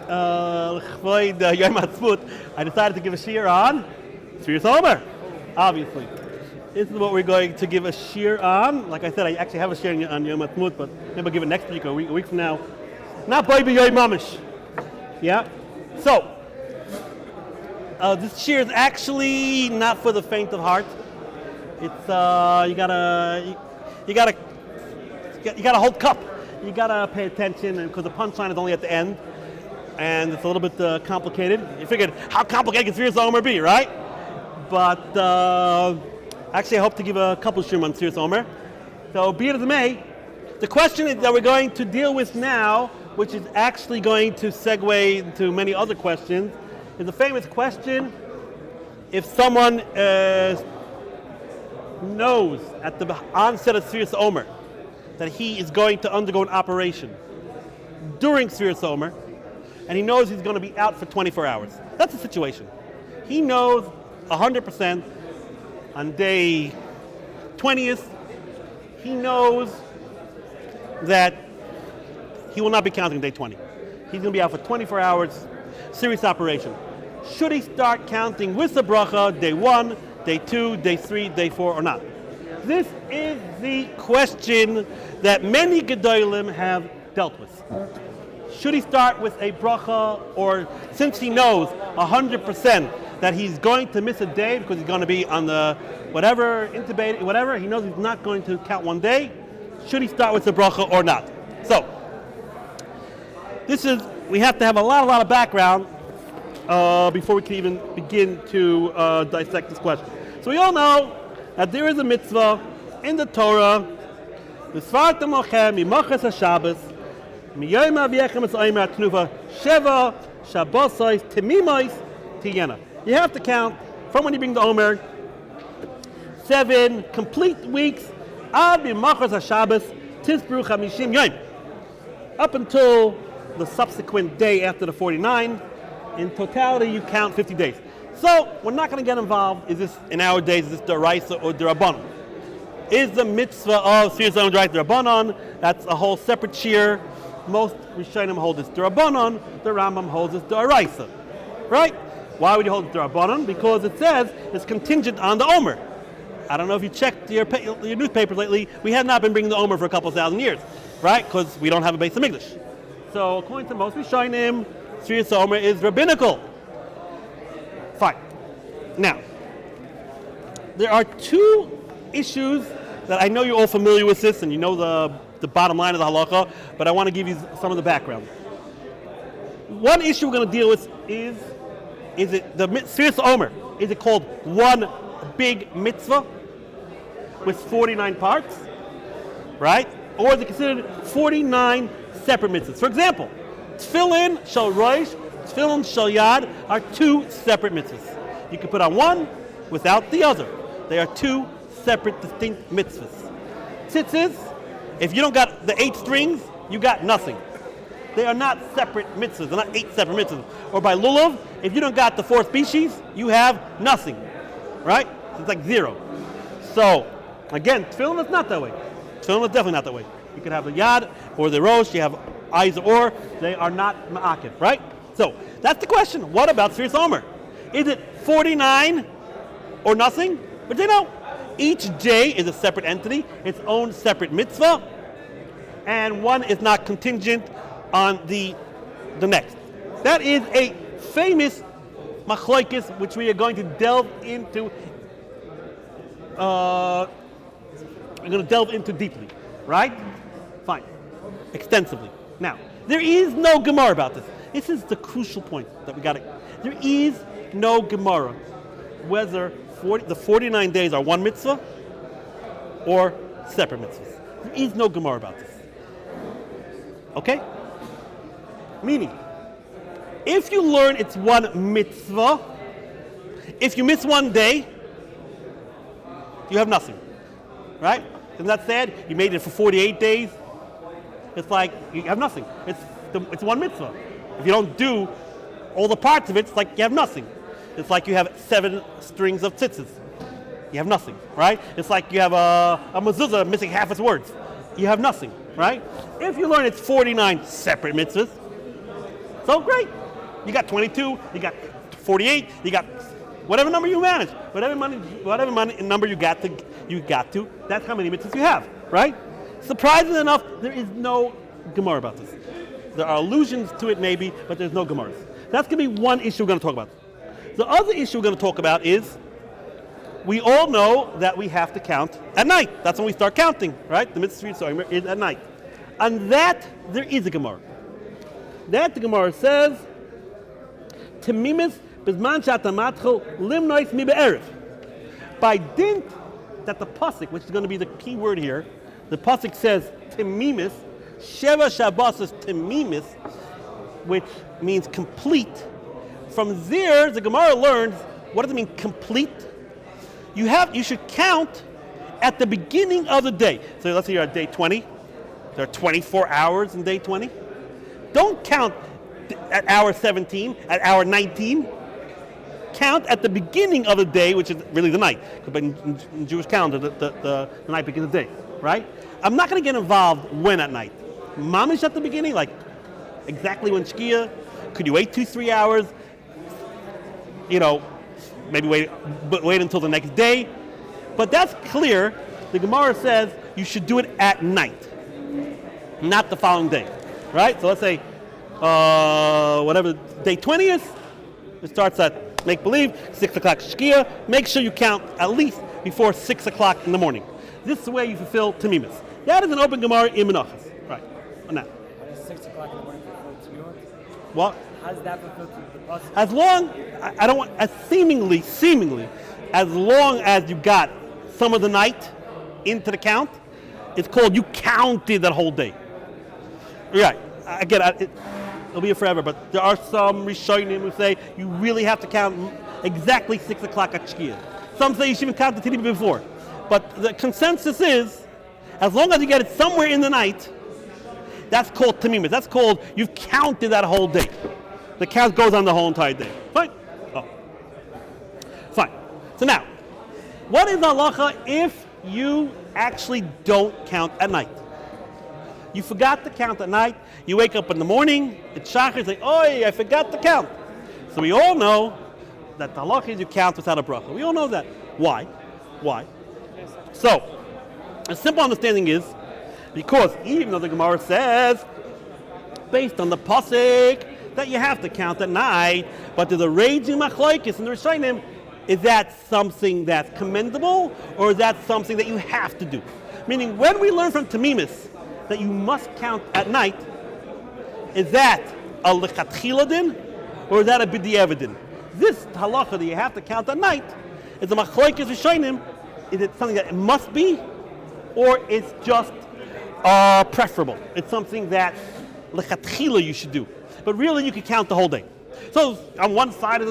I decided to give a shiur on Sefirat Omer, obviously. This is what we're going to give a shiur on. Like I said, I actually have a shiur on Yom Ha'atzmaut, but maybe I'll give it next week or a week from now. Not by B'yoy Mamish. Yeah? So, this shiur is actually not for the faint of heart. It's, you gotta hold cup. You gotta pay attention, because the punchline is only at the end, and it's a little bit complicated. You figured, how complicated can Sefirat Omer be, right? But actually, I hope to give a couple shiurim on Sefirat Omer. So, be it as it may, the question that we're going to deal with now, which is actually going to segue into many other questions, is the famous question: if someone knows at the onset of Sefirat Omer that he is going to undergo an operation during Sefirat Omer, and he knows he's going to be out for 24 hours. That's the situation. He knows 100% on day 20th, he knows that he will not be counting day 20. He's going to be out for 24 hours, serious operation. Should he start counting with the bracha day 1, day 2, day 3, day 4, or not? This is the question that many Gedolim have dealt with. Should he start with a bracha, or since he knows 100% that he's going to miss a day because he's going to be on the whatever, intubated, whatever, he knows he's not going to count one day, should he start with the bracha or not? So, we have to have a lot of background before we can even begin to dissect this question. So we all know that there is a mitzvah in the Torah, Sefirat Mochem Mimachas HaShabbos Miyom Aviechem Es Omer Tnuva Sheva Shabbosais Temimois Tiyena. You have to count from when you bring the Omer 7 complete weeks Ad Mimachas HaShabbos Tisbru Chamishim Yom, up until the subsequent day after the 49. In totality, you count 50 days. So, we're not going to get involved. Is this, in our days, is this D'oraisa or D'Rabbanan? Is the mitzvah of Sefirat Omer D'Rabbanan? That's a whole separate shiur. Most Rishonim hold this D'Rabbanan. The Rambam holds this D'oraisa. Right? Why would you hold it D'Rabbanan? Because it says it's contingent on the Omer. I don't know if you checked your newspapers lately. We have not been bringing the Omer for a couple thousand years. Right? Because we don't have a Beis HaMikdash. So, according to most Rishonim, Sefirat Omer is rabbinical. Fine. Now, there are two issues that I know you're all familiar with this, and you know the bottom line of the halacha, but I want to give you some of the background. One issue we're going to deal with is it the Sefirat Omer? Is it called one big mitzvah with 49 parts, right? Or is it considered 49 separate mitzvahs? For example, Tefillin Shel Rosh, Tefillin Shel Yad are two separate mitzvahs. You can put on one without the other. They are two separate, distinct mitzvahs. Tzitzis, if you don't got the 8 strings, you got nothing. They are not separate mitzvahs. They're not 8 separate mitzvahs. Or by lulav, if you don't got the 4 species, you have nothing. Right? It's like 0. So, again, Tefillin is not that way. Tefillin is definitely not that way. You could have the Yad or the Rosh, you have eyes or, they are not ma'akiv, right? So, that's the question. What about Sefirat Omer? Is it 49 or nothing? But you know, each day is a separate entity, its own separate mitzvah, and one is not contingent on the next. That is a famous machlokes which we are going to delve into. We're going to delve into deeply, right? Fine, extensively. Now, there is no Gemara about this. This is the crucial point that we got to. There is no Gemara whether the 49 days are one mitzvah or separate mitzvahs. There is no Gemara about this. Okay? Meaning, if you learn it's one mitzvah, if you miss one day, you have nothing. Right? Isn't that sad? You made it for 48 days. It's like you have nothing. It's one mitzvah. If you don't do all the parts of it, it's like you have nothing. It's like you have 7 strings of tzitzis. You have nothing, right? It's like you have a mezuzah missing half its words. You have nothing, right? If you learn it's 49 separate mitzvahs, So great. You got 22, you got 48, you got whatever number you manage, whatever number you got to, that's how many mitzvahs you have, right? Surprisingly enough, there is no Gemara about this. There are allusions to it maybe, but there's no Gemaras. That's going to be one issue we're going to talk about. The other issue we're going to talk about is, we all know that we have to count at night. That's when we start counting, right? The mitzvah is at night. And that, there is a Gemara. That the Gemara says, Temimis bizman she'ata matchil limnois mi be'erev. By dint that the pasuk, which is going to be the key word here, the pasuk says Temimis, Sheva Shabbos is Temimis, which means complete. From there, the Gemara learns, what does it mean, complete? You should count at the beginning of the day. So let's say you're at day 20. There are 24 hours in day 20. Don't count at hour 17, at hour 19. Count at the beginning of the day, which is really the night. But in Jewish calendar, the night begins the day, right? I'm not going to get involved when at night. Mamish at the beginning, like exactly when Shkia. Could you wait 2-3 hours? Maybe wait until the next day. But that's clear. The Gemara says you should do it at night, not the following day, right? So let's say whatever day 20th, it starts at make believe 6 o'clock Shkia. Make sure you count at least before 6 o'clock in the morning. This is the way you fulfill Temimis. That is an open Gemara in Menachos, right? On that. 6 o'clock in the morning for Temimis? What? How does that fulfill the process? As long, I don't want, as seemingly, as long as you got some of the night into the count, it's called you counted that whole day. Right. Again, it'll be forever, but there are some Rishonim who say you really have to count exactly 6 o'clock at Shkia. Some say you should even count the TV before. But the consensus is, as long as you get it somewhere in the night, that's called Temimis. That's called you've counted that whole day. The count goes on the whole entire day. Fine? Oh. Fine. So now, what is halacha if you actually don't count at night? You forgot to count at night. You wake up in the morning, it's shachar, you say, "Oi, I forgot to count." So we all know that the halacha is you count without a bracha. We all know that. Why? So, a simple understanding is, because even though the Gemara says, based on the pasuk, that you have to count at night, but there's a raging machlokes in the Rishonim, is that something that's commendable, or is that something that you have to do? Meaning, when we learn from Temimis that you must count at night, is that a lechatchila din, or is that a b'diavad din? This halacha that you have to count at night is a machlokes Rishonim. Is it something that it must be, or it's just preferable? It's something that lechatchila you should do. But really, you can count the whole day. So on one side of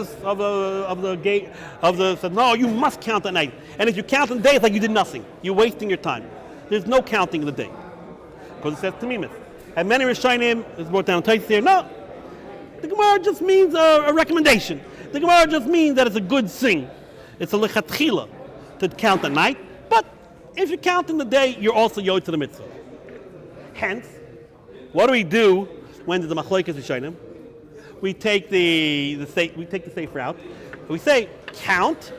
the gate said, no, you must count at night. And if you count in the day, it's like you did nothing. You're wasting your time. There's no counting in the day because it says Temimis. And many Rishonim, it's brought down Tais here. No, the Gemara just means a recommendation. The Gemara just means that it's a good thing. It's a lechatchila to count at night. But if you count in the day, you're also yod to the mitzvah. Hence, what do we do when there's a machlokes Rishonim? We take the safe route. We say count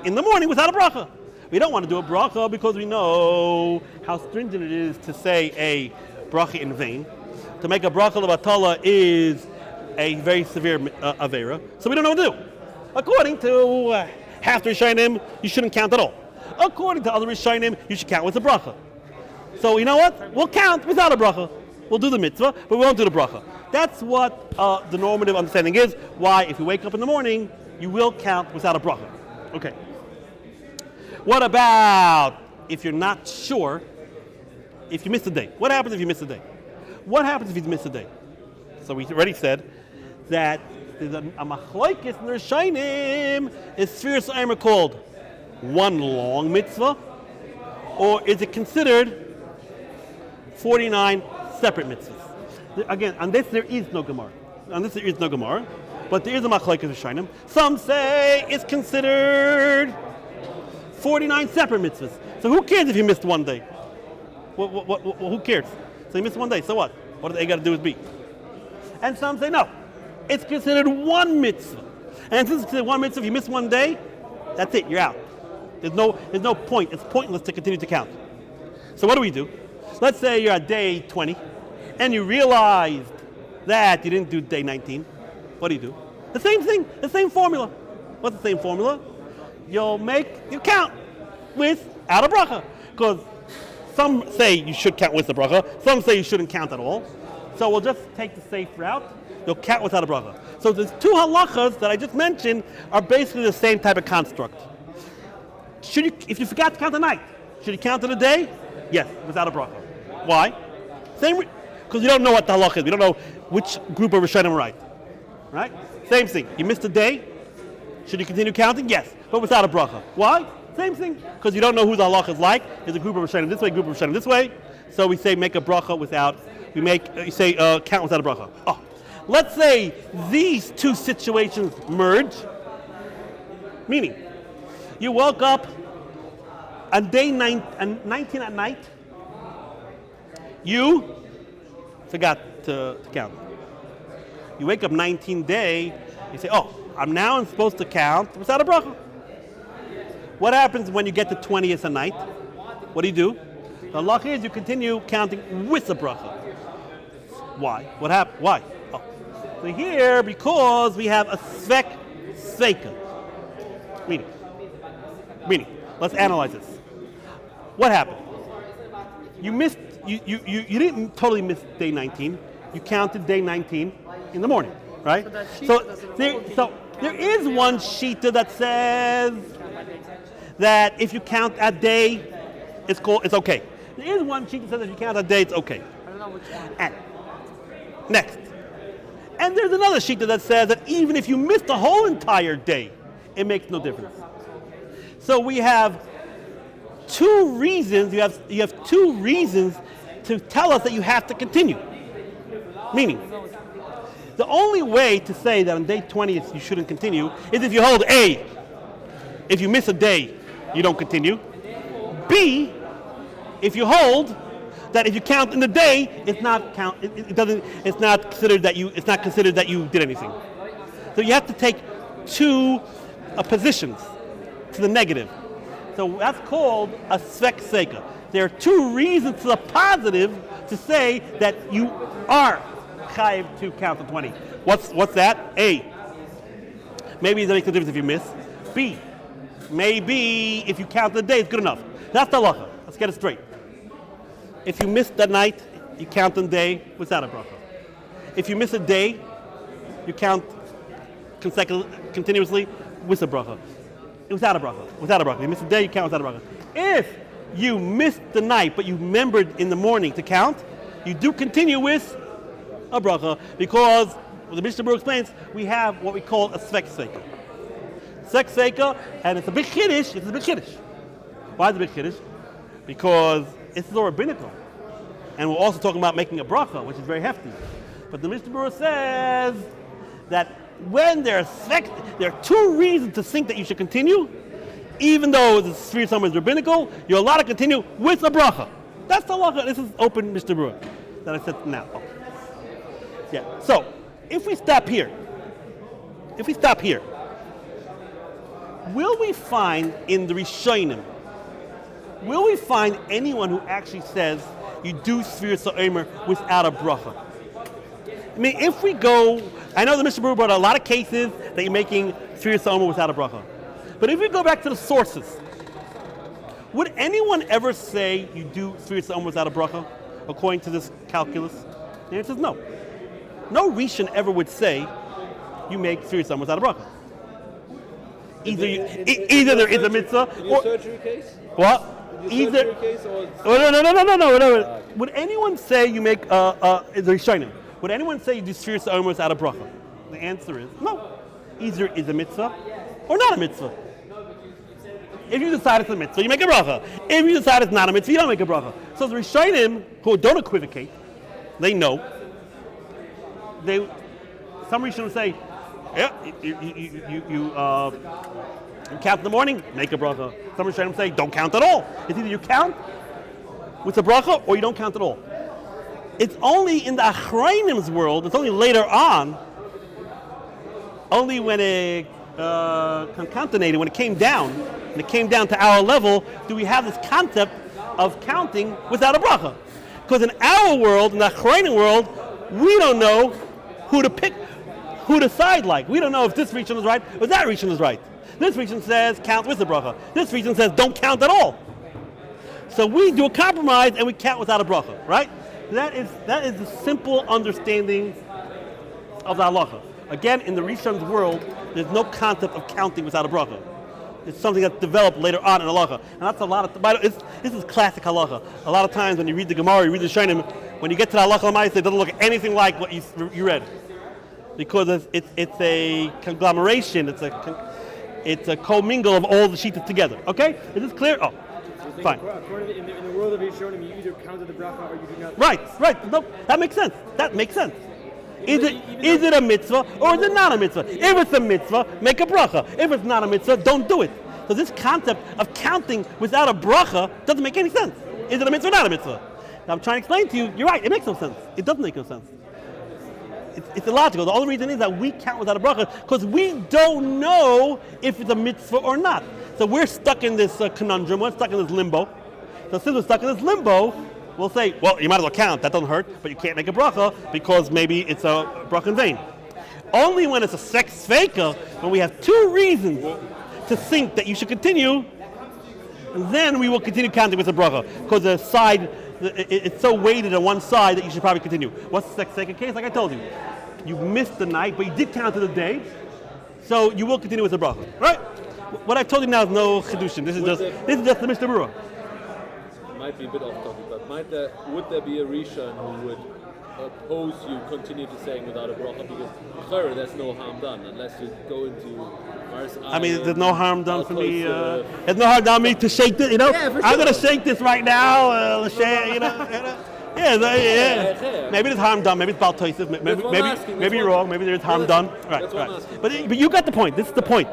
in the morning without a bracha. We don't want to do a bracha because we know how stringent it is to say a bracha in vain. To make a bracha levatala is a very severe avera. So we don't know what to do. According to half the Rishonim, you shouldn't count at all. According to other Rishonim, you should count with a bracha. So you know what? We'll count without a bracha. We'll do the mitzvah, but we won't do the bracha. That's what the normative understanding is. Why, if you wake up in the morning, you will count without a bracha. Okay. What about if you're not sure if you miss a day? What happens if you miss a day? What happens if you miss a day? So we already said that there's a machlokes in the Rishonim. Is Sefirat Omer called one long mitzvah, or is it considered 49 separate mitzvahs? Again, on this there is no Gemara. But there is a machlokes in the Rishonim. Some say it's considered 49 separate mitzvahs. So who cares if you missed one day? Who cares? So you missed one day, so what? What do they got to do with B? And some say no. it's considered one mitzvah. And since it's considered one mitzvah, if you miss one day, that's it, you're out. There's no point. It's pointless to continue to count. So what do? Let's say you're at day 20, and you realized that you didn't do day 19. What do? The same thing, the same formula. What's the same formula? You count without a bracha. Because some say you should count with the bracha, some say you shouldn't count at all. So we'll just take the safe route. You'll count without a bracha. So the two halachas that I just mentioned are basically the same type of construct. If you forgot to count the night, should you count in a day? Yes, without a bracha. Why? Because you don't know what the halacha is. We don't know which group of Rishonim are right? Same thing. You missed a day. Should you continue counting? Yes, but without a bracha. Why? Same thing. Because you don't know who the halacha is like. There's a group of Rishonim this way, group of Rishonim this way. So we say make a bracha count without a bracha. Oh, let's say these two situations merge. Meaning, you woke up on day 19 at night. You forgot to count. You wake up 19th day, you say, I'm now supposed to count without a bracha. What happens when you get to 20th at night? What do? The halacha is you continue counting with a bracha. Why? What happened? Why? So here, because we have a svek seika. Meaning, let's analyze this. What happened? You didn't totally miss day 19. You counted day 19 in the morning, right? So there is one shita that says that if you count a day, it's okay. There is one shita that says if you count a day, it's okay. I don't know which one. And next. And there's another shita that says that even if you missed the whole entire day, it makes no difference. So we have two reasons. You have two reasons to tell us that you have to continue. Meaning, the only way to say that on day 20th you shouldn't continue is if you hold A, if you miss a day, you don't continue. B, if you hold that if you count in the day, it's not considered that you did anything. So you have to take two positions to the negative. So that's called a svek seika. There are two reasons to the positive to say that you are chayiv to count to 20. What's that? A, maybe that makes a difference if you miss. B, maybe if you count the day, it's good enough. That's the halacha. Let's get it straight. If you miss that night, you count the day without a bracha. If you miss a day, you count continuously with a bracha. Without a bracha. You miss a day, you count without a bracha. If you missed the night, but you remembered in the morning to count, you do continue with a bracha, because the Mishnah Berurah explains we have what we call a svek seika. Svek seika, and it's a big chiddush. Why is it a big chiddush? Because it's so rabbinical. And we're also talking about making a bracha, which is very hefty. But the Mishnah Berurah says that when there are two reasons to think that you should continue, even though the Sefirat is rabbinical, you're allowed to continue with a bracha. That's the halacha. This is open Mishnah Berurah that I said now. Oh. Yeah. So if we stop here, will we find in the Rishonim, will we find anyone who actually says you do Sefirat Omer without a bracha? I mean, if we go, I know the Mishnah Berurah brought a lot of cases that you're making Sefirat Omer without a bracha. But if we go back to the sources, would anyone ever say you do Sefirat Omer without a bracha, according to this calculus? The answer is no. No Rishon ever would say you make Sefirat Omer without a bracha. Either there is a mitzvah, or surgery case. What? Either case or no. Would anyone say you make the Rishonim? Would anyone say you do Sefirat Omer without a bracha? The answer is no. Either is a mitzvah or not a mitzvah. If you decide it's a mitzvah, you make a bracha. If you decide it's not a mitzvah, you don't make a bracha. So the Rishonim, who don't equivocate, they know. Some Rishonim say, yeah, you count in the morning, make a bracha. Some Rishonim say, don't count at all. It's either you count with a bracha or you don't count at all. It's only in the Achrayim's world, it's only later on Only when it concatenated, when it came down to our level, do we have this concept of counting without a bracha. Because in our world, in the Achrayim world, we don't know who to pick, who to side like. We don't know if this region is right or that region is right. This region says count with the bracha. This region says don't count at all. So we do a compromise and we count without a bracha, right? That is the simple understanding of the halacha. Again, in the Rishon's world, there's no concept of counting without a bracha. It's something that's developed later on in halacha, and that's a lot of. This is classic halacha. A lot of times when you read the Gemara, you read the Shainim, when you get to the halacha l'maaseh, it doesn't look anything like what you read, because it's a conglomeration. It's a commingle of all the shittas together. Okay, is this clear? Oh, fine. In the world of Yisronim, you either counted the bracha or you do not. Right. No, that makes sense. Is it a mitzvah or is it not a mitzvah? If it's a mitzvah, make a bracha. If it's not a mitzvah, don't do it. So this concept of counting without a bracha doesn't make any sense. Is it a mitzvah or not a mitzvah? Now I'm trying to explain to you, you're right, it makes no sense. It doesn't make no sense. It's illogical. The only reason is that we count without a bracha because we don't know if it's a mitzvah or not. So we're stuck in this conundrum, we're stuck in this limbo. So since we're stuck in this limbo, we'll say, well, you might as well count, that doesn't hurt, but you can't make a bracha because maybe it's a bracha in vain. Only when it's a sex feka, when we have two reasons to think that you should continue, then we will continue counting with a bracha, because the side, it's so weighted on one side that you should probably continue. What's the sex feka case? Like I told you, you missed the night, but you did count to the day, so you will continue with the bracha, right? What I told you now is no chidushin. This is just the Mishnah Berurah. Might be a bit off topic, but would there be a Rishon who would oppose you continue to saying without a bracha, because there's no harm done unless you go into Mars. I mean, there's no harm done for me. There's no harm done me to shake this. You know, yeah, I'm gonna shake this right now. Yeah. Maybe there's harm done. Maybe it's baltoises. Maybe you're wrong. Maybe there's harm done. Right. But you got the point. This is the point.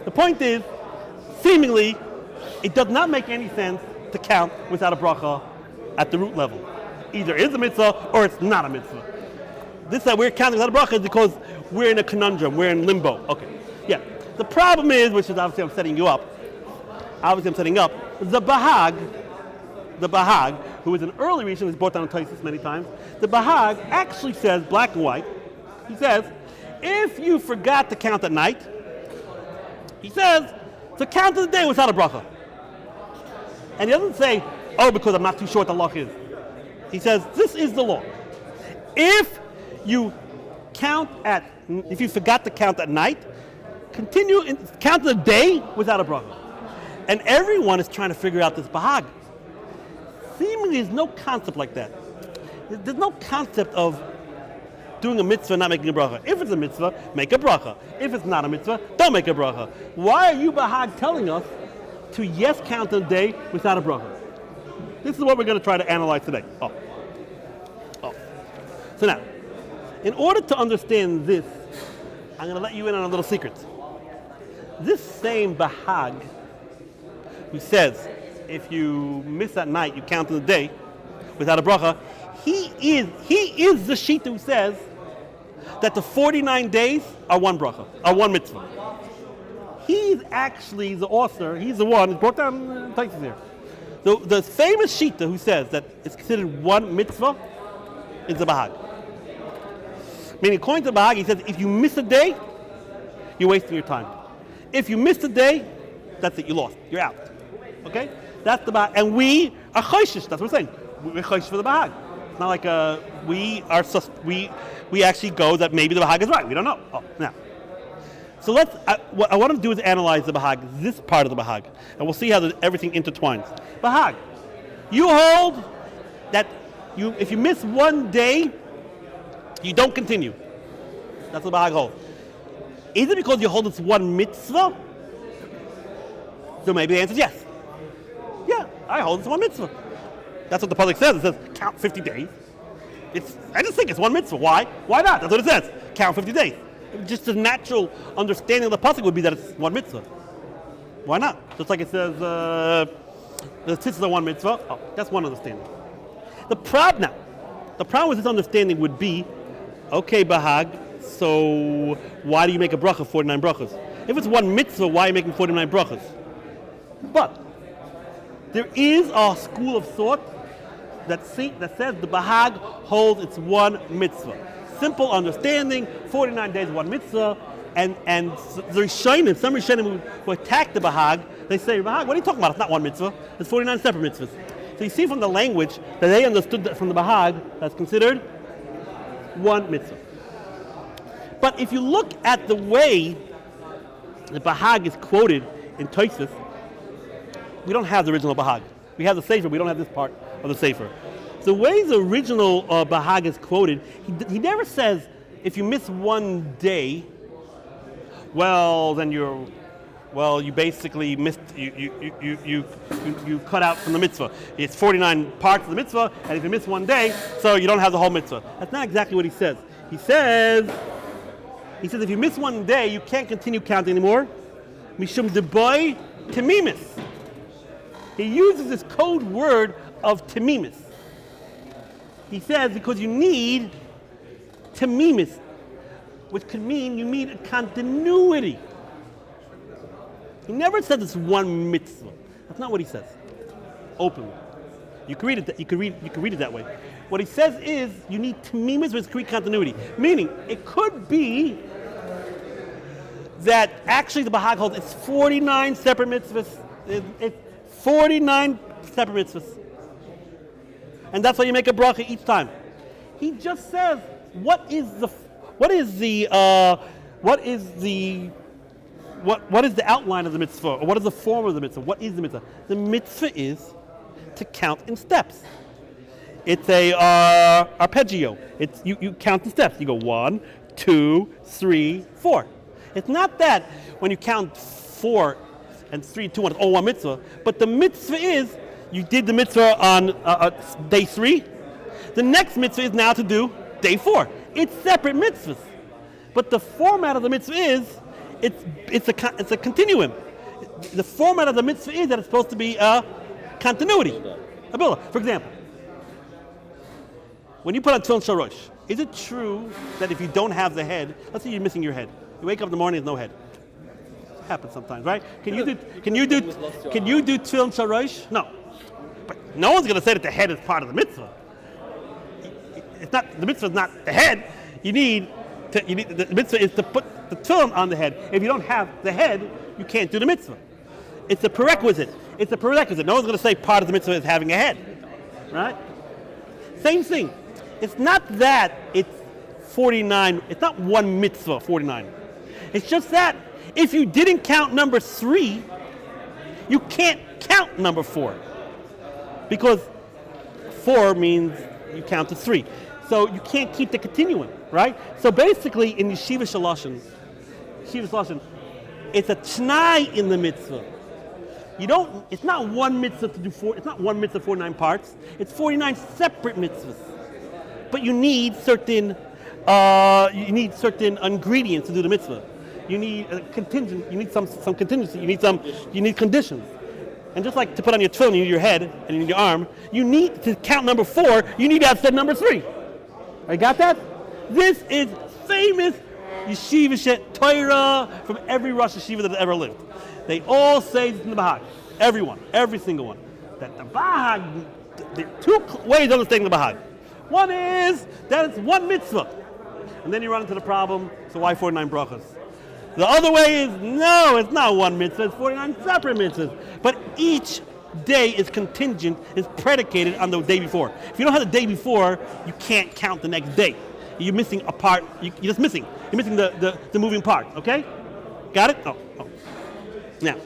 The point is, seemingly, it does not make any sense to count without a bracha at the root level. Either it's a mitzvah or it's not a mitzvah. This that we're counting without a bracha is because we're in a conundrum, we're in limbo. Okay, yeah. The problem is, which is obviously I'm setting up, the Bahag, who is an early Rishon, who's brought down in Hypotheses many times, the Bahag actually says, black and white, he says, if you forgot to count at night, he says, to count the day without a bracha. And he doesn't say, oh, because I'm not too sure what the law is. He says, this is the law. If you forgot to count at night, continue and count the day without a bracha. And everyone is trying to figure out this bahag. Seemingly, there's no concept like that. There's no concept of doing a mitzvah and not making a bracha. If it's a mitzvah, make a bracha. If it's not a mitzvah, don't make a bracha. Why are you, bahag, telling us to yes count the day without a bracha? This is what we're going to try to analyze today. So now, in order to understand this, I'm going to let you in on a little secret. This same bahag, who says, if you miss at night, you count in the day without a bracha, he is the shita who says that the 49 days are one bracha, are one mitzvah. He's actually the author, he's the one who brought down Hypotheses here. The famous shita who says that it's considered one mitzvah is the bahag. Meaning, according to the bahag, he says if you miss a day, you're wasting your time. If you miss a day, that's it, you lost, you're out. Okay? That's the bahag. And we are choishish, that's what we're saying. We're choishish for the bahag. It's not like we actually go that maybe the bahag is right. We don't know. Now. So what I want to do is analyze the bahag, this part of the bahag, and we'll see how everything intertwines. Bahag, you hold that if you miss one day, you don't continue. That's what bahag holds. Is it because you hold this one mitzvah? So maybe the answer is yes. Yeah, I hold this one mitzvah. That's what the public says. It says count 50 days. I just think it's one mitzvah. Why? Why not? That's what it says. Count 50 days. Just the natural understanding of the pasuk would be that it's one mitzvah. Why not? Just like it says, the tzitzis are one mitzvah. Oh, that's one understanding. The problem with this understanding would be, okay, bahag, So why do you make a bracha 49 brachas? If it's one mitzvah, why are you making 49 brachas? But there is a school of thought that says the Bahag holds it's one mitzvah. Simple understanding, 49 days, one mitzvah, and the Rishonim, some Rishonim who attack the Bahag, they say, Bahag, what are you talking about? It's not one mitzvah. It's 49 separate mitzvahs. So you see from the language that they understood that from the Bahag, that's considered one mitzvah. But if you look at the way the Bahag is quoted in Tosfos, we don't have the original Bahag. We have the Sefer, we don't have this part of the Sefer. The way the original Bahag is quoted, he never says, if you miss one day, then you basically missed, you cut out from the mitzvah. It's 49 parts of the mitzvah, and if you miss one day, so you don't have the whole mitzvah. That's not exactly what he says. He says if you miss one day, you can't continue counting anymore. Mishum deboy temimis. He uses this code word of temimis. He says because you need temimis, which could mean you need a continuity. He never says it's one mitzvah. That's not what he says. Openly, you can read it. You can read it that way. What he says is you need temimis with create continuity. Meaning, it could be that actually the Bahag holds it's 49 separate mitzvahs. It's 49 separate mitzvahs, and that's why you make a bracha each time. He just says what is the outline of the mitzvah, or what is the form of the mitzvah? What is the mitzvah? The mitzvah is to count in steps. It's a arpeggio. It's you count the steps. You go 1, 2, 3, 4. It's not that when you count 4 and 3, 2, 1, it's all one mitzvah. But the mitzvah is you did the mitzvah on day 3. The next mitzvah is now to do day 4. It's separate mitzvahs. But the format of the mitzvah is it's a continuum. The format of the mitzvah is that it's supposed to be a continuity, a build. For example, when you put on tefillin shalosh, is it true that if you don't have the head, let's say you're missing your head, you wake up in the morning with no head? It happens sometimes, right? Can you do tefillin shalosh? No, but no one's going to say that the head is part of the mitzvah. It's not, the mitzvah is not the head. The mitzvah is to put the tefillin on the head. If you don't have the head, you can't do the mitzvah. It's a prerequisite. No one's going to say part of the mitzvah is having a head, right? Same thing. It's not that it's 49. It's not one mitzvah, 49. It's just that if you didn't count number 3, you can't count number 4. Because 4 means you count to 3. So you can't keep the continuum, right? So basically in Yeshivat Ohr Somayach, it's a t'nai in the mitzvah. It's not one mitzvah to do 4, it's not one mitzvah 49 parts. It's 49 separate mitzvahs. But you need certain ingredients to do the mitzvah. You need a contingent, you need some contingency, you need conditions. And just like to put on your tefillin, you need your head and you need your arm, you need to count number 4, you need to have said number 3. I got that? This is famous Yeshivat Torah from every Rosh Yeshiva that ever lived. They all say this in the Bahag. Everyone, every single one. That the Bahag, there are 2 ways of understanding the Bahag. One is that it's one mitzvah. And then you run into the problem, so why 49 brachas? The other way is, no, it's not one mitzvah, it's 49 separate mitzvahs. But each day is contingent, is predicated on the day before. If you don't have the day before, you can't count the next day. You're missing a part, you're just missing. You're missing the moving part, okay? Got it? Oh. Now.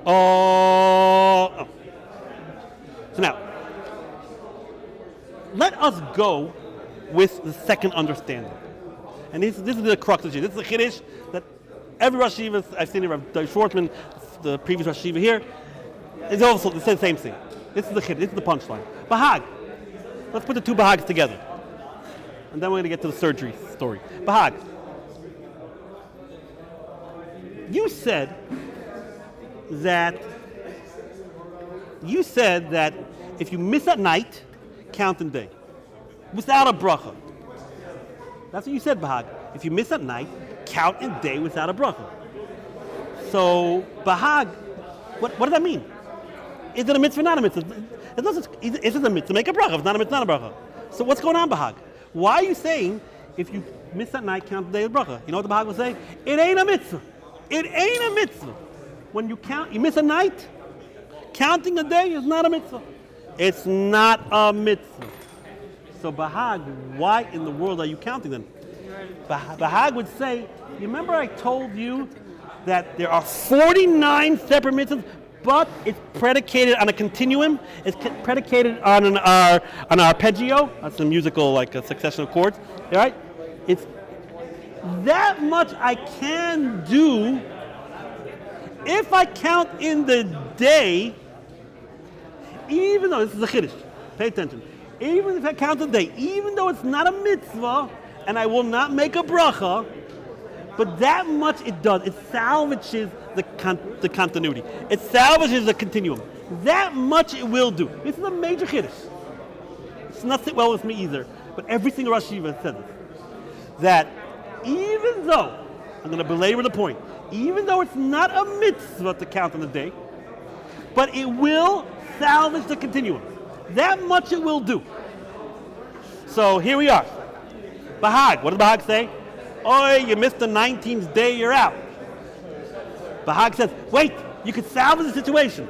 Oh. So now, let us go with the second understanding. And this is the crux of it. This is the chiddush that every Rosh Yeshiva, I've seen it, Rabbi Schwartzman, the previous Rosh Yeshiva here, it's also the same thing. This is the chiddush, this is the punchline. Bahag. Let's put the 2 Bahags together. And then we're going to get to the surgery story. Bahag. You said that if you miss at night, count in day. Without a bracha. That's what you said, Bahag. if you miss a night, count a day without a bracha. So, Bahag, what does that mean? Is it a mitzvah or not a mitzvah? It's a mitzvah to make a bracha. If it's not a mitzvah, not a bracha. So what's going on, Bahag? Why are you saying if you miss that night, count the day of bracha? You know what the Bahag was saying? It ain't a mitzvah. It ain't a mitzvah. When you miss a night, counting a day is not a mitzvah. It's not a mitzvah. So Bahag, why in the world are you counting them? Bahag would say, you remember I told you that there are 49 separate mitzvahs, but it's predicated on a continuum. It's predicated on an arpeggio. That's a musical, like a succession of chords. All right? It's that much I can do if I count in the day, even though, this is a chiddush, pay attention, even if I count the day, even though it's not a mitzvah, and I will not make a bracha, but that much it does. It salvages the continuity. It salvages the continuum. That much it will do. This is a major chiddush. It's not sit well with me either, but every single Rosh Yeshiva says this. That even though, I'm going to belabor the point, even though it's not a mitzvah to count on the day, but it will salvage the continuum. That much it will do. So here we are. Bahag, what does Bahag say? Oh, you missed the 19th day, you're out. Bahag says, wait, you could salvage the situation.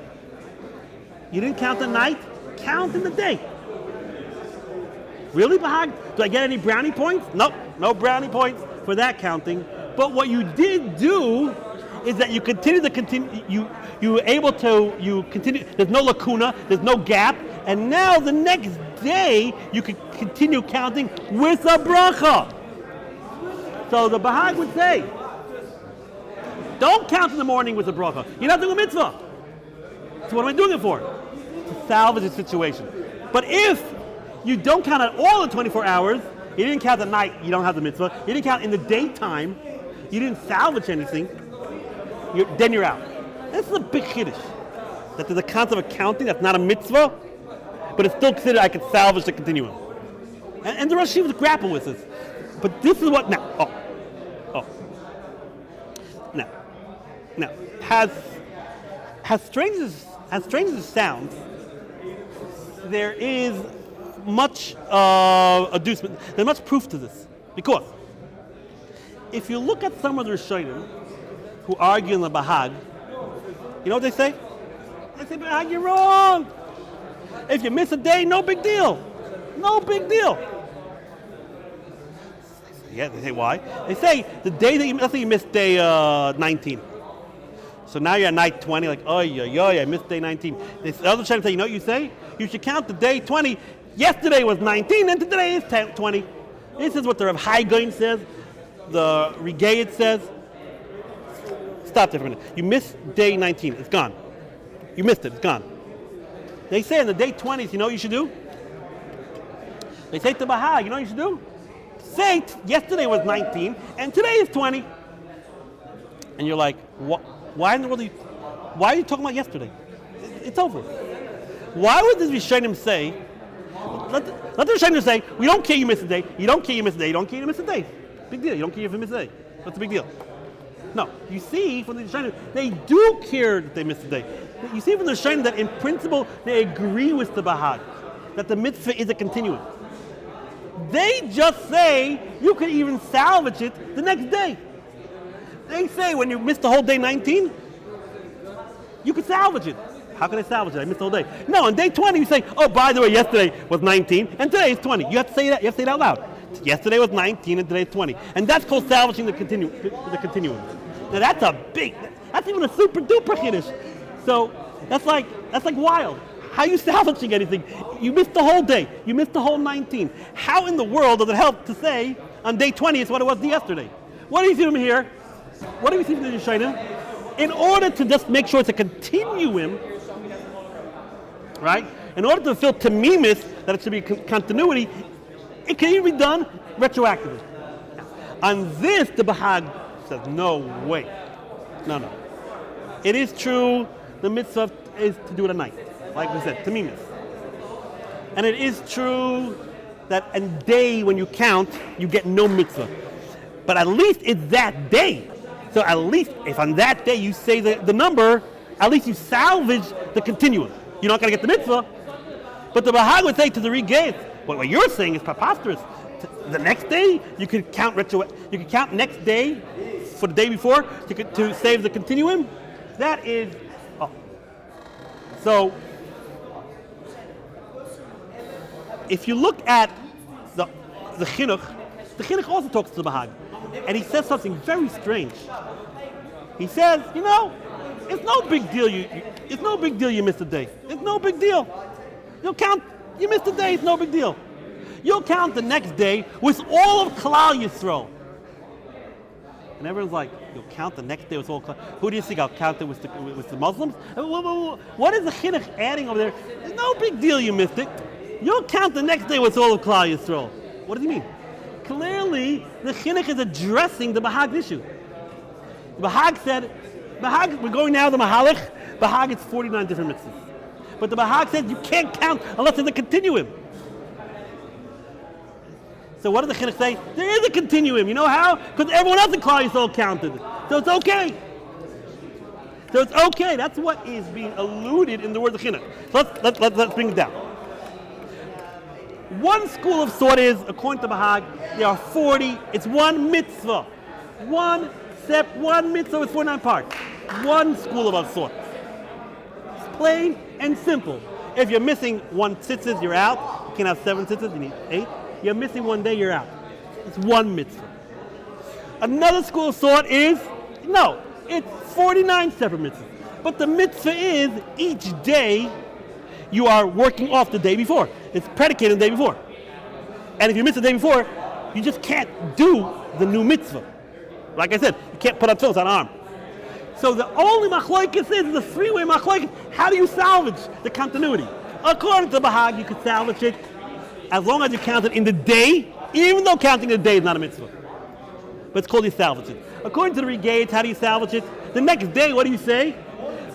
You didn't count the night, count in the day. Really, Bahag? Do I get any brownie points? Nope, no brownie points for that counting. But what you did do is that you continue you were able to, you continue, there's no lacuna, there's no gap, and now the next day you could continue counting with a bracha. So the Bahag would say, don't count in the morning with a bracha. You're not doing a mitzvah. So what am I doing it for? To salvage the situation. But if you don't count at all in 24 hours, you didn't count at night, you don't have the mitzvah, you didn't count in the daytime, you didn't salvage anything, then you're out. This is a big chiddush. That there's a concept of counting that's not a mitzvah, but it's still considered I can salvage the continuum. And the Rosh Yeshivas grapple with this. But this is what now. Now, as strange as it sounds, there is much adducement. There's much proof to this, because if you look at some of the Rishonim who argue in the Bahag, you know what they say? They say, Bahag, you're wrong. If you miss a day, no big deal. No big deal. Yeah, they say why? They say the day that let's say you missed day 19. So now you're at night 20, like, I missed day 19. The other Rishonim say, you know what you say? You should count the day 20. Yesterday was 19, and today is 20. This is what the Rav Haigoin says. The Regayet says. Stop there for a minute. You missed day 19. It's gone. You missed it. It's gone. They say in the day 20s, you know what you should do? They say to Bahag, you know what you should do? Say yesterday was 19, and today is 20. And you're like, why in the world why are you talking about yesterday? It's over. Why would the Rishonim say, let the Rishonim say, we don't care you miss a day, you don't care you miss a day, you don't care you miss a day. Big deal, you don't care if you miss a day. What's the big deal? No, you see from the Rishonim, they do care that they missed a day. You see from the Rishonim that in principle, they agree with the Bahag, that the mitzvah is a continuum. They just say you can even salvage it the next day. They say when you missed the whole day 19, you can salvage it. How can I salvage it? I missed the whole day. No, on day 20 you say, oh, by the way, yesterday was 19 and today is 20. You have to say that. You have to say it out loud. Yesterday was 19 and today is 20. And that's called salvaging the continuum. Now that's even a super duper chiddush. So that's like wild. How are you salvaging anything? You missed the whole day. You missed the whole 19. How in the world does it help to say on day 20 is what it was yesterday? What do you see from here? What do we see from the Rishonim? In order to just make sure it's a continuum, right? In order to fulfill tamimis, that it should be continuity, it can even be done retroactively. On this, the Bahag says, no way. No. It is true, the mitzvah is to do it at night. Like we said, tamimis. And it is true that a day when you count, you get no mitzvah. But at least it's that day. So at least if on that day you say the number, at least you salvage the continuum. You're not going to get the mitzvah. But the Bahag would say to the Regates, what you're saying is preposterous. The next day, you could count you could count next day for the day before to save the continuum. That is, So, if you look at the Chinuch also talks to the Bahag, and he says something very strange. He says, it's no big deal. It's no big deal you missed a day. It's no big deal. You missed a day. It's no big deal. You'll count the next day with all of Klal Yisrael. And everyone's like, you'll count the next day with all Klal. Who do you think I'll count it with the Muslims? What is the Chinuch adding over there? It's no big deal you missed it. You'll count the next day with all of Klal Yisrael. What does he mean? Clearly, the Chinuch is addressing the Bahag issue. The Bahag said, we're going now to the Mahalach. Bahag is 49 different mitzvahs. But the Bahag says you can't count unless there's a continuum. So what does the Chinuch say? There is a continuum. You know how? Because everyone else in Klal Yisrael counted. So it's okay. That's what is being alluded in the word of Chinuch. So let's bring it down. One school of thought is, according to Bahag, there are 40. It's one mitzvah. One mitzvah with 49 parts. One school of thought. It's plain and simple. If you're missing one tzitzis, you're out. You can't have 7 tzitzis, you need 8. You're missing one day, you're out. It's one mitzvah. Another school of thought is, no, it's 49 separate mitzvahs. But the mitzvah is, each day, you are working off the day before. It's predicated the day before. And if you miss the day before, you just can't do the new mitzvah. Like I said, you can't put on tefillin on arm. So the only machlokes is the three-way machlokes. How do you salvage the continuity? According to Bahag, you can salvage it as long as you count it in the day, even though counting the day is not a mitzvah. But it's called you salvage it. According to the Regates, how do you salvage it? The next day, what do you say?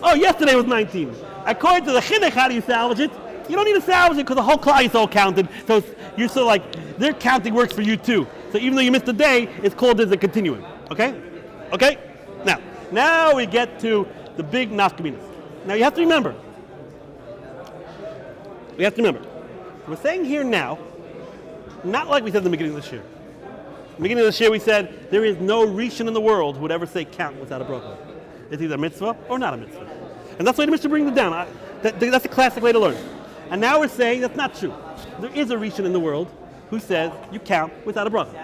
Oh, yesterday was 19. According to the Chinuch, how do you salvage it? You don't need to salvage it because the whole Klal Yisrael counted. So you're still like, their counting works for you too. So even though you missed a day, it's called as a continuum. Okay? Now we get to the big nafkaminas. Now you have to remember. We're saying here now, not like we said in the beginning of this year. In the beginning of this year we said, there is no Rishon in the world who would ever say count without a bracha. It's either a mitzvah or not a mitzvah. And that's the way the Mishnah brings it down. That's a classic way to learn. And now we're saying that's not true. There is a Rishon in the world who says you count without a bracha.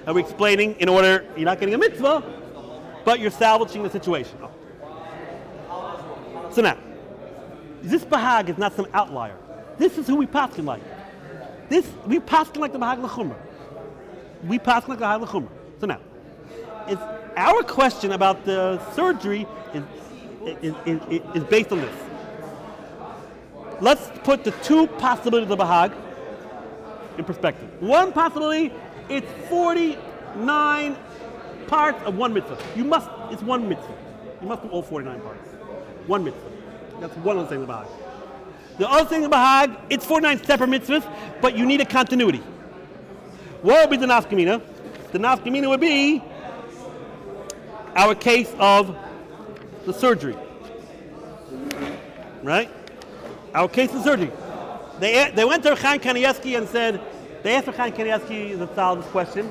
And we're explaining in order, you're not getting a mitzvah, but you're salvaging the situation. So now, this Bahag is not some outlier. This is who we paskin like. We paskin like the Bahag l'chumrah. So now, our question about the surgery is based on this. Let's put the two possibilities of Bahag in perspective. One possibility, it's 49 parts of one mitzvah. It's one mitzvah. You must do all 49 parts. One mitzvah. That's one of the things about Bahag. The other thing about Bahag, it's 49 separate mitzvahs, but you need a continuity. What would be the nafkamina? The nafkamina would be our case of the surgery. Right? Our case of surgery. They went to Chaim Kanievsky and said, they asked Chaim Kanievsky to solve this question.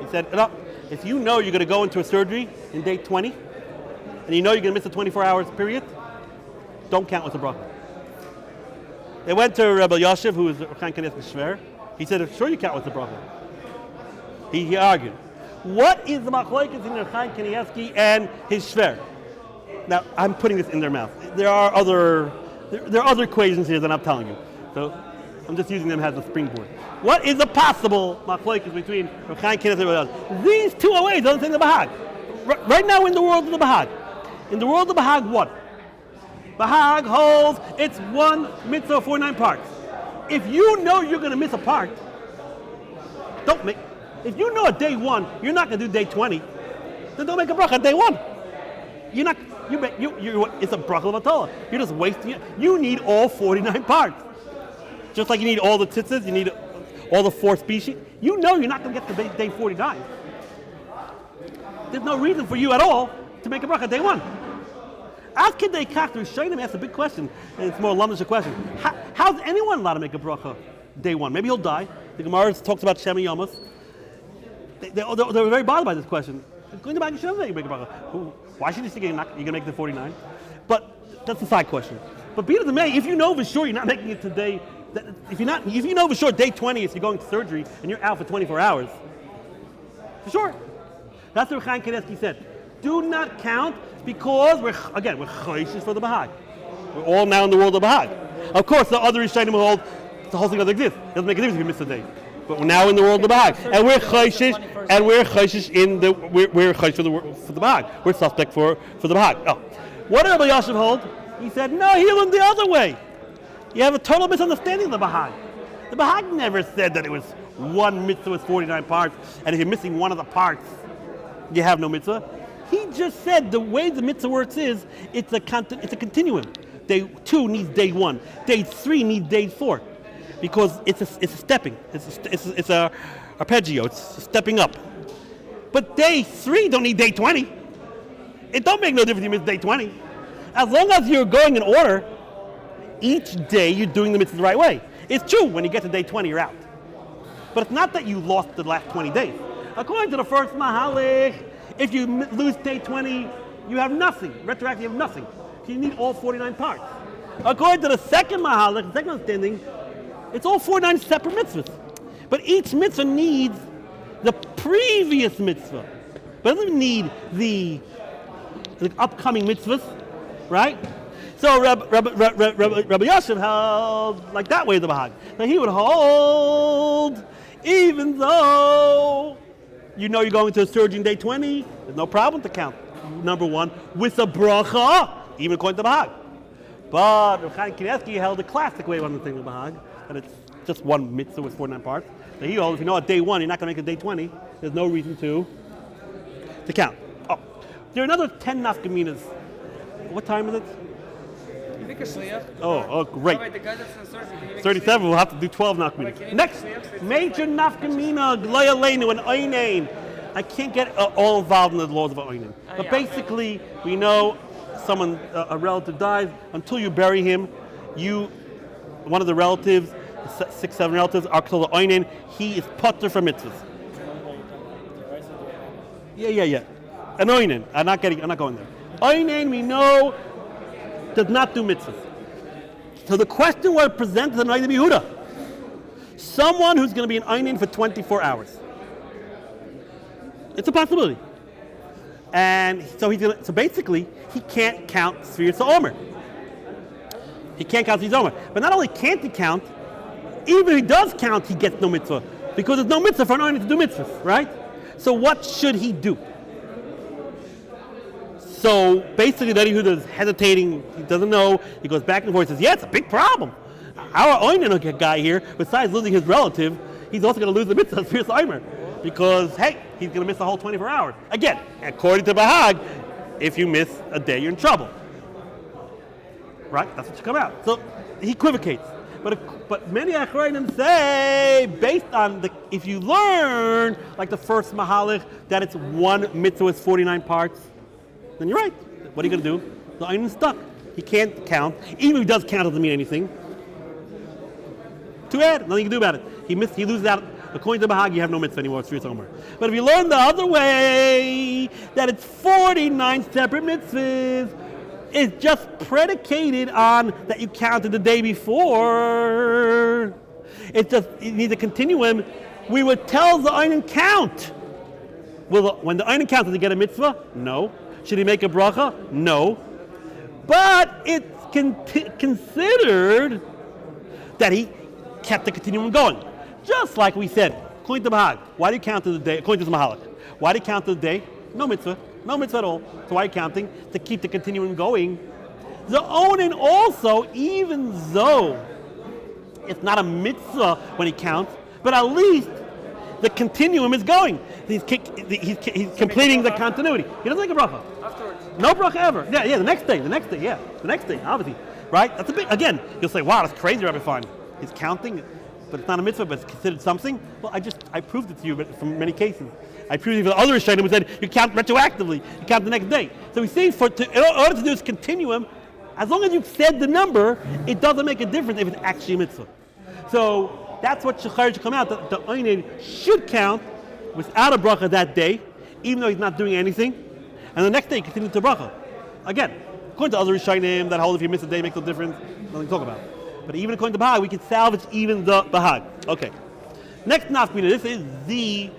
He said, no, if you know you're going to go into a surgery in day 20, and you know you're going to miss a 24 hours period, don't count with the bracha. They went to Rabbi Yoshev, who was Chaim Kanievsky's shver. He said, sure you count with the bracha. He argued. What is the machlokes in Chaim Kanievsky and his shver? Now, I'm putting this in their mouth. There are other equations here that I'm telling you. So I'm just using them as a springboard. What is the possible machlokes between Chaim Kanievsky and Rabbi Yoshev? These two are ways, other than the Bahag. Right now in the world of the Bahag. In the world of the Bahag, what? Bahag holds it's one mitzvah, 49 parts. If you know you're going to miss a part, if you know at day 1 you're not going to do day 20, then don't make a bracha at day 1. It's a bracha of a Torah. You're just wasting it. You need all 49 parts. Just like you need all the tzitzis, you need all the 4 species. You know you're not going to get to day 49. there's no reason for you at all to make a bracha day one. Academically, Rishonim asked a big question, and it's more a lumdish question. How's anyone allowed to make a bracha day one? Maybe he'll die. The Gemara talks about Shem Yomos. They were very bothered by this question. Going to make a bracha. Why should you think you're going to make the 49? But that's a side question. But be it as it may, if you know for sure you're not making it today, if you know for sure day 20 you're going to surgery and you're out for 24 hours, for sure. That's what Chaim Kanievsky said. Do not count because we're choishes for the Bahag. We're all now in the world of Bahag. Of course, the other Rishonim hold the whole thing doesn't exist. It doesn't make a difference if you miss a day. But we're now in the world of the Bahag, and we're choishes, and we're choishes for the Bahag. We're suspect for the Bahag. Oh, what did Rabbi Yashiv hold? He said, no, he went the other way. You have a total misunderstanding of the Bahag. The Bahag never said that it was one mitzvah with 49 parts, and if you're missing one of the parts, you have no mitzvah. He just said the way the mitzvah works is it's a continuum. Day 2 needs day 1. Day 3 needs day 4, because it's a stepping. It's a arpeggio. It's stepping up. But day 3 don't need day 20. It don't make no difference if you miss day 20. As long as you're going in order, each day you're doing the mitzvah the right way. It's true, when you get to day 20, you're out. But it's not that you lost the last 20 days. According to the first Mahalach, if you lose day 20, you have nothing. Retroactively, you have nothing. You need all 49 parts. According to the second Mahalach, the second understanding, it's all 49 separate mitzvahs. But each mitzvah needs the previous mitzvah. But it doesn't need the upcoming mitzvahs, right? So Rabbi Yashiv held like that way the Bahag. Now he would hold, even though you know you're going to a surgery in day 20, there's no problem to count number 1 with a bracha, even according to the Bahag. But Chaim Kanievsky held the classic way of understanding the Bahag, that it's just one mitzvah with 49 parts. So he holds, if you know at day 1 you're not going to make it day 20, there's no reason to count. Oh, there are another 10 nafkaminas. What time is it? You make a shliach? Oh, great. Right, the guy that's in surgery, can you make 37, we'll have to do 12 nafkaminas. Next, major nafkamina, gloy aleinu, and oinain. I can't get all involved in the laws of oinain. But basically, we know someone, a relative dies, until you bury him, one of the relatives, 6, 7 relatives, are called oinain. He is potter from mitzvahs. Yeah. An oinain. I'm not going there. Oinain, we know, does not do mitzvahs. So the question was presented to Rabbi Yehuda. Someone who's going to be an oinain for 24 hours. It's a possibility. And so basically, he can't count Sefirat Omer. He can't count Sefirat Omer. But not only can't he count, even if he does count, he gets no mitzvah. Because there's no mitzvah for an oinain to do mitzvahs, right? So what should he do? So basically, Rabbi Yehuda is hesitating. He doesn't know. He goes back and forth. He says, "Yeah, it's a big problem. Our oinain guy here, besides losing his relative, he's also going to lose the mitzvah of Sefirat Omer, because hey, he's going to miss the whole 24 hours. Again, according to Bahag, if you miss a day, you're in trouble. Right? That's what you come out. So he equivocates. But many achrayim say, based on if you learn like the first Mahalach that it's one mitzvah with 49 parts, then you're right. What are you going to do? The oinain's stuck. He can't count. Even if he does count, it doesn't mean anything. Too bad. Nothing you can do about it. He loses out. According to Bahag, you have no mitzvah anymore. It's Sefirat Omer. But if you learn the other way, that it's 49 separate mitzvahs, it's just predicated on that you counted the day before. It needs a continuum. We would tell the oinain count. When the oinain counts, does he get a mitzvah? No. Should he make a bracha? No. But it's considered that he kept the continuum going. Just like we said, according to Bahag, why do you count to the day? According to the Mahalach, why do you count to the day? No mitzvah at all. So why are you counting? To keep the continuum going. The oinain also, even though it's not a mitzvah when he counts, but at least the continuum is going. He's completing the continuity. He doesn't make a bracha. Afterwards. No bracha ever. Yeah, the next day, obviously. Right? That's a big, again, you'll say, wow, that's crazy, Rabbi Fine. He's counting. but it's not a mitzvah, but it's considered something. Well, I proved it to you from many cases. I proved it for the other Rishonim who said you count retroactively, you count the next day. So we say in order to do this continuum, as long as you've said the number, it doesn't make a difference if it's actually a mitzvah. So that's what Shechar should come out, that the Oinen should count without a bracha that day, even though he's not doing anything, and the next day he continues to bracha. Again, according to other Rishonim, that hold if you miss a day makes no difference, nothing to talk about. But even according to Bahag, we can salvage even the Bahag. Okay. Next nafmina, this is the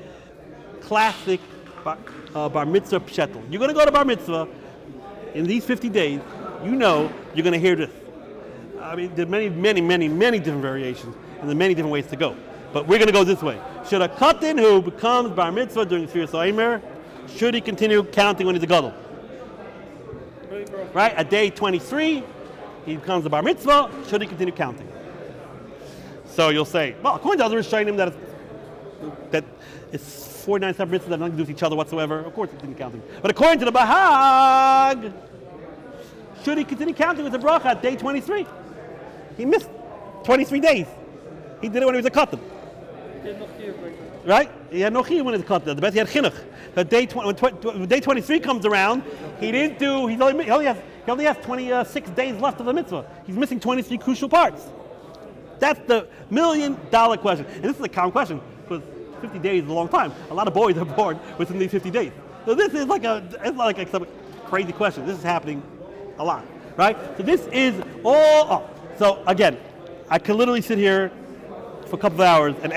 classic bar mitzvah pshetel. You're going to go to bar mitzvah in these 50 days, you know you're going to hear this. I mean, there are many different variations, and there are many different ways to go. But we're going to go this way. Should a katan who becomes bar mitzvah during Sefirat Omer, should he continue counting when he's a gadol? Right? At day 23, he becomes a bar mitzvah, should he continue counting? So you'll say, well, according to other Rishonim, that it's 49 separate mitzvahs that have nothing to do with each other whatsoever. Of course, he continue counting. But according to the Bahag, should he continue counting with the bracha at day 23? He missed 23 days. He did it when he was a katan. Right? He had no chiyuv when he was a katan. The best he had chinuch. When day 23 comes around, he only has 26 days left of the mitzvah. He's missing 23 crucial parts. That's the $1 million question. And this is a common question, because 50 days is a long time. A lot of boys are born within these 50 days. So this is it's not like some crazy question. This is happening a lot, right? So this is all. So again, I could literally sit here for a couple of hours and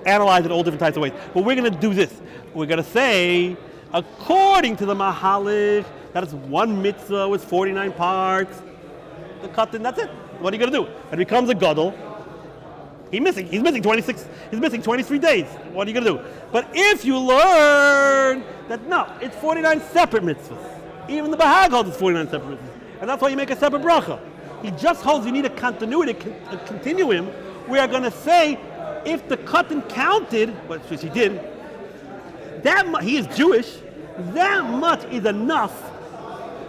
analyze it all different types of ways. But we're going to do this. We're going to say, according to the Mahalach, that is one mitzvah with 49 parts. The katan, that's it. What are you going to do? And he becomes a gadol. He's missing 26. He's missing 23 days. What are you going to do? But if you learn that no, it's 49 separate mitzvahs. Even the Bahag holds it's 49 separate mitzvahs, and that's why you make a separate bracha. He just holds you need a continuity, a continuum. We are going to say if the katan counted, which he did, he is Jewish. That much is enough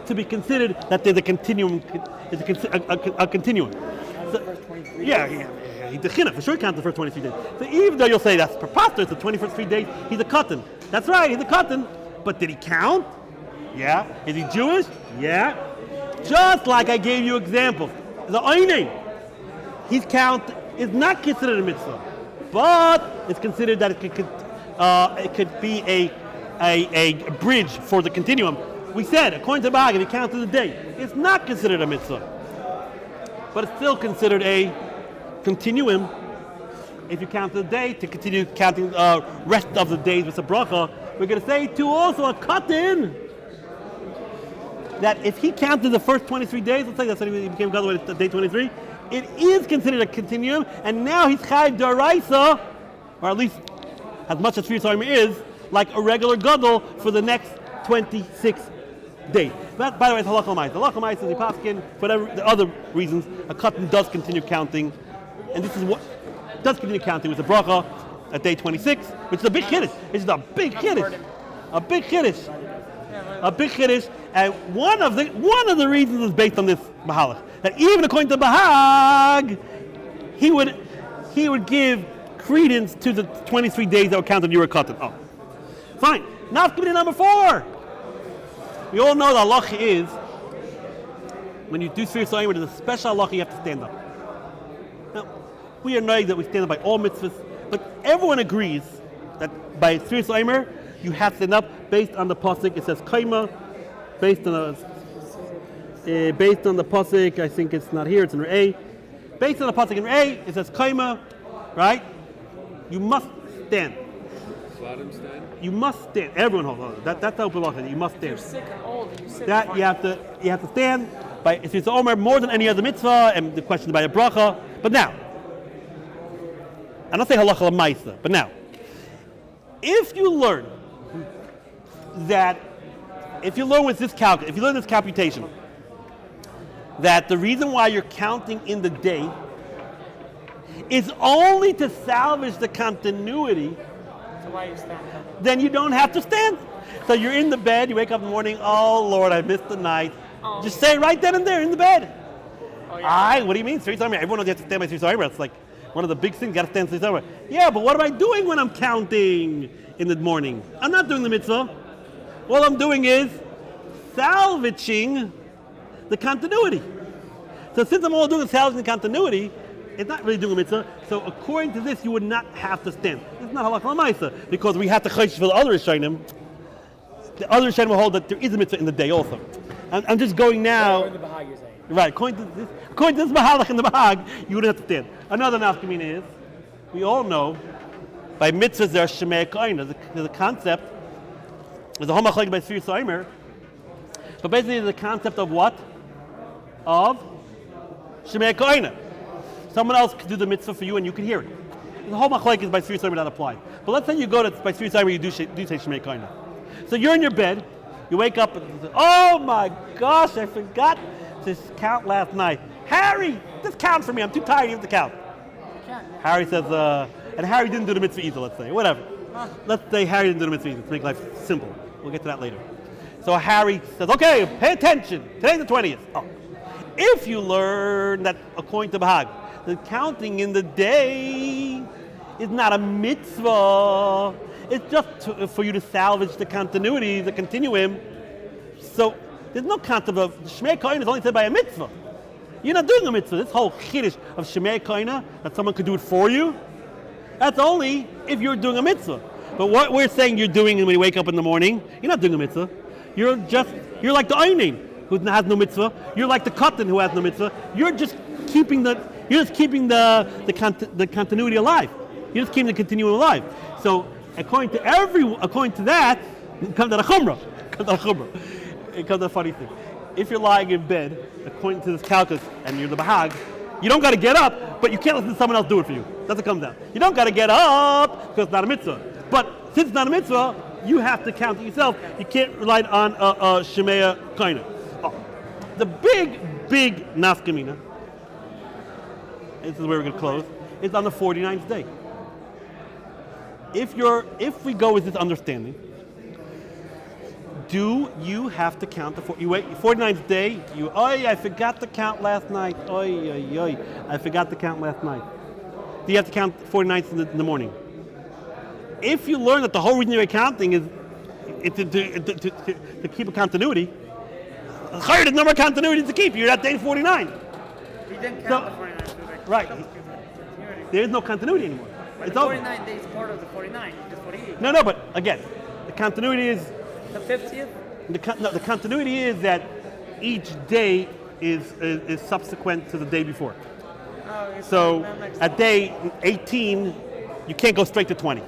to be considered that there's a continuum. Is a continuum. So, yeah. The chinuch for sure counts the first 23 days. So even though you'll say that's preposterous, the 23 days, he's a katan. That's right, he's a katan. But did he count? Yeah. Is he Jewish? Yeah. Just like I gave you examples. The Oinen, his count is not considered a mitzvah, but it's considered that it could be a bridge for the continuum. We said, according to the Bahag, if he counted the day, it's not considered a mitzvah, but it's still considered a continuum. If you count the day to continue counting the rest of the days with a bracha, we're going to say to also a katan that if he counted the first 23 days, let's say that's when he became gadol at day 23, it is considered a continuum, and now he's chayv d'oraisa, or at least as much as Sefirat Omer is, like a regular gadol for the next 26 days. That, by the way, is halacha l'maisa. Halacha l'maisa is the paskin, for the other reasons, a katan does continue counting, and this is what does continue counting with the bracha at day 26, which is a big chiddush. It's a big chiddush. A big chiddush. A big chiddush. And one of the reasons is based on this mahalach. That even according to Bahag, he would give credence to the 23 days that were counted you were katan. Oh. Fine. Nafkamina number 4. We all know the halacha is when you do Sefirat Omer, there's a special halacha you have to stand up. Now, we are knowing that we stand up by all mitzvahs, but everyone agrees that by Sefirat Omer, you have to stand up based on the pasuk. It says kaima, based on the pasuk. I think it's not here. It's in Re'eh. Based on the pasuk in Re'eh, it says kaima, right? You must stand. Stand? You must stand. Everyone holds on. That's how people you must stand. You're sick and old and you sit That you have to stand by Sefirat Omer more than any other mitzvah, and the question is by a bracha. But now, I'm not saying halacha l'maisa, but now, if you learn with this computation, that the reason why you're counting in the day is only to salvage the continuity, so why you stand up? then you don't have to stand. So you're in the bed, you wake up in the morning, oh Lord, I missed the night. Oh. Just say it right then and there in the bed. Oh, yeah. What do you mean? Sefirat Omer, everyone knows you have to stand by Sefirat Omer. It's like One of the big things, you got to stand still somewhere. Yeah, but what am I doing when I'm counting in the morning? I'm not doing the mitzvah. All I'm doing is salvaging the continuity. So since I'm all doing salvaging the continuity, it's not really doing a mitzvah. So according to this, you would not have to stand. It's not halacha l'maisa because we have to chaysh for the other Rishonim. The other Rishonim will hold that there is a mitzvah in the day also. I'm just going now. The Bahag, you're saying. Right, according to this Mahalach in the Bahag, you wouldn't have to stand. Another nafkamina is, we all know, by mitzvahs there are shemei koyin. There's a concept, there's a homachlik by Sefirat Omer, but basically the concept of what? Of shemei koyin. Someone else could do the mitzvah for you and you can hear it. The whole machlek is by Sefirat Omer that applies. But let's say you go to by Sefirat Omer, you do say shemei koyin. So you're in your bed, you wake up and say, oh my gosh, I forgot to count last night. Harry, just count for me. I'm too tired even to count. Harry says, and Harry didn't do the mitzvah either, let's say. Whatever. Let's say Harry didn't do the mitzvah either to make life simple. We'll get to that later. So Harry says, okay, pay attention. Today's the 20th. Oh. If you learn that, according to Bahag, the counting in the day is not a mitzvah. It's just for you to salvage the continuity, the continuum. So there's no concept of Shmei Koina is only said by a mitzvah. You're not doing a mitzvah. This whole chiddush of Shmei Koina, that someone could do it for you, that's only if you're doing a mitzvah. But what we're saying you're doing when you wake up in the morning, you're not doing a mitzvah. You're like the Einim who has no mitzvah. You're like the Katan who has no mitzvah. You're just keeping the continuity alive. You're just keeping the continuum alive. So according to that, it comes out of chumrah. It comes out a funny thing. If you're lying in bed, according to this calculus, and you're the Bahag, you don't got to get up, but you can't listen to someone else do it for you. That's what it comes down. You don't got to get up because it's not a mitzvah. But since it's not a mitzvah, you have to count it yourself. You can't rely on Shemea Kaina. Oh. The big nafkamina, this is where we're going to close, is on the 49th day. If we go with this understanding, do you have to count the 49th day? I forgot to count last night. I forgot to count last night. Do you have to count 49th in the morning? If you learn that the whole reason you're counting is to keep a continuity, the number of continuities to keep. You're at day 49. He didn't count the 49. So right. There is no continuity anymore. But it's the over. 49 days part of the 49, just 48. No, but again, the continuity is The 50th? the continuity is that each day is subsequent to the day before. So at day 18, you can't go straight to 20.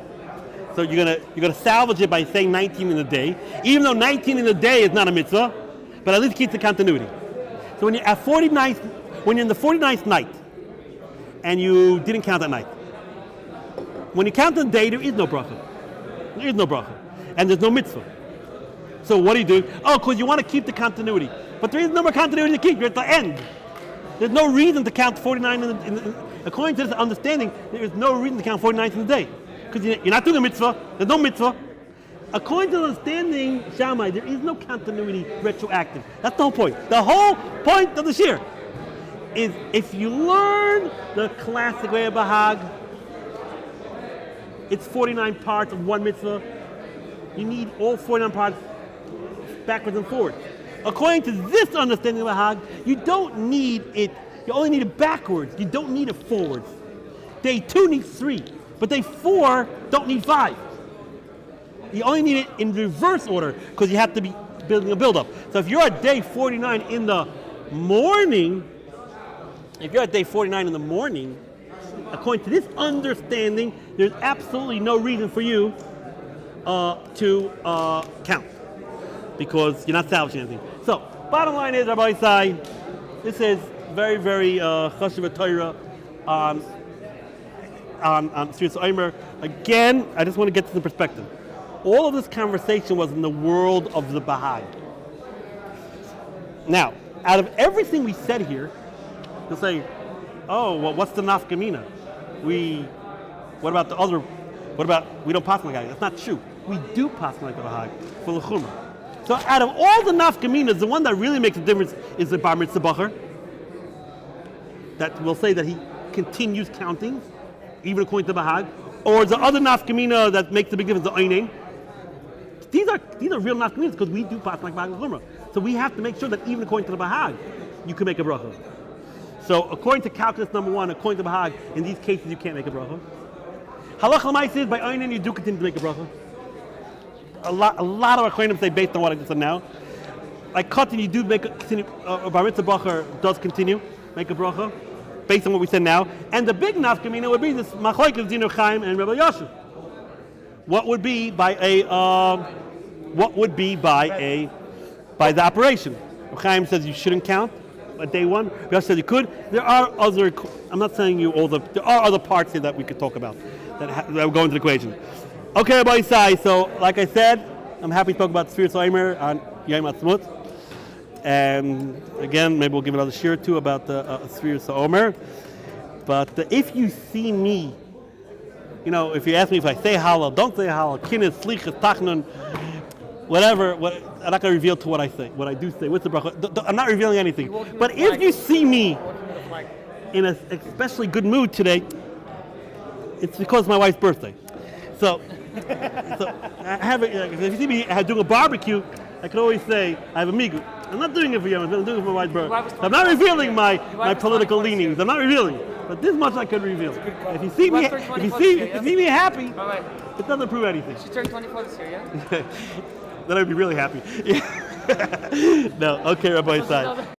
So you're gonna salvage it by saying 19 in the day, even though 19 in the day is not a mitzvah, but at least keeps the continuity. So when you're at 49th, when you're in the 49th night, and you didn't count that night, when you count the day, there is no bracha. There is no bracha, and there's no mitzvah. So what do you do? Oh, because you want to keep the continuity. But there is no more continuity to keep. You're at the end. There's no reason to count 49 according to this understanding, there is no reason to count 49 in the day. Because you're not doing a mitzvah. There's no mitzvah. According to the understanding, Shammai, there is no continuity retroactive. That's the whole point. The whole point of the shir is if you learn the classic way of Bahag, it's 49 parts of one mitzvah. You need all 49 parts backwards and forwards. According to this understanding of Bahag, you don't need it. You only need it backwards. You don't need it forwards. Day 2 needs 3, but day 4 don't need 5. You only need it in reverse order because you have to be building a build-up. So if you're at day 49 in the morning, according to this understanding, there's absolutely no reason for you to count because you're not salvaging anything. So, bottom line is, Rabbi Isai, this is very, very Yeshivat Torah on Sefirat Omer. Again, I just want to get to the perspective. All of this conversation was in the world of the Baha'i. Now, out of everything we said here, you'll say, oh, well, what's the nafkamina? We don't pass like that. That's not true. We do pass like the Baha'i for the Chumrah. So out of all the nafkaminas, the one that really makes a difference is the bar mitzvah bacher. That will say that he continues counting. even according to the Bahag, or the other nafkamina that makes the big difference, the einin. These are real nafkaminas because we do pass like Bahag and Chumrah. So we have to make sure that even according to the Bahag, you can make a bracha. So according to calculus number 1, according to Bahag, in these cases you can't make a bracha. Halacha l'maaseh is by einin you do continue to make a bracha. A lot of our acquaintances say based on what I just said now. Like cotton, you do continue. Bar mitzvah bracha does continue make a bracha based on what we said now. And the big nafkamina would be this machlokes Dinu Chaim and Rabbi Yosef. What would be by the operation? Chaim says you shouldn't count at day 1. Rabbi says you could. There are other. I'm not saying you all the. There are other parts here that we could talk about that will go into the equation. Okay, Rabbi Isai. So, like I said, I'm happy to talk about Sefirat on Yom Ha'atzmaut. And again, maybe we'll give another shir or two about the Sefirat Omer. But if you see me, if you ask me if I say halal, don't say halal, kinnis, slichas, tachnun, whatever, I'm not going to reveal to what I say. What I do say, what's the bracha? I'm not revealing anything. But if you see me in an especially good mood today, it's because it's my wife's birthday. So I have if you see me doing a barbecue, I can always say I have a migu. I'm not doing it for you. I'm doing it for my wife's birthday. I'm not revealing my political leanings. I'm not revealing. But this much I could reveal. If you see me happy, it doesn't prove anything. She turned 24 this year, yeah? Then I'd be really happy. No, okay, Rabbi Isai.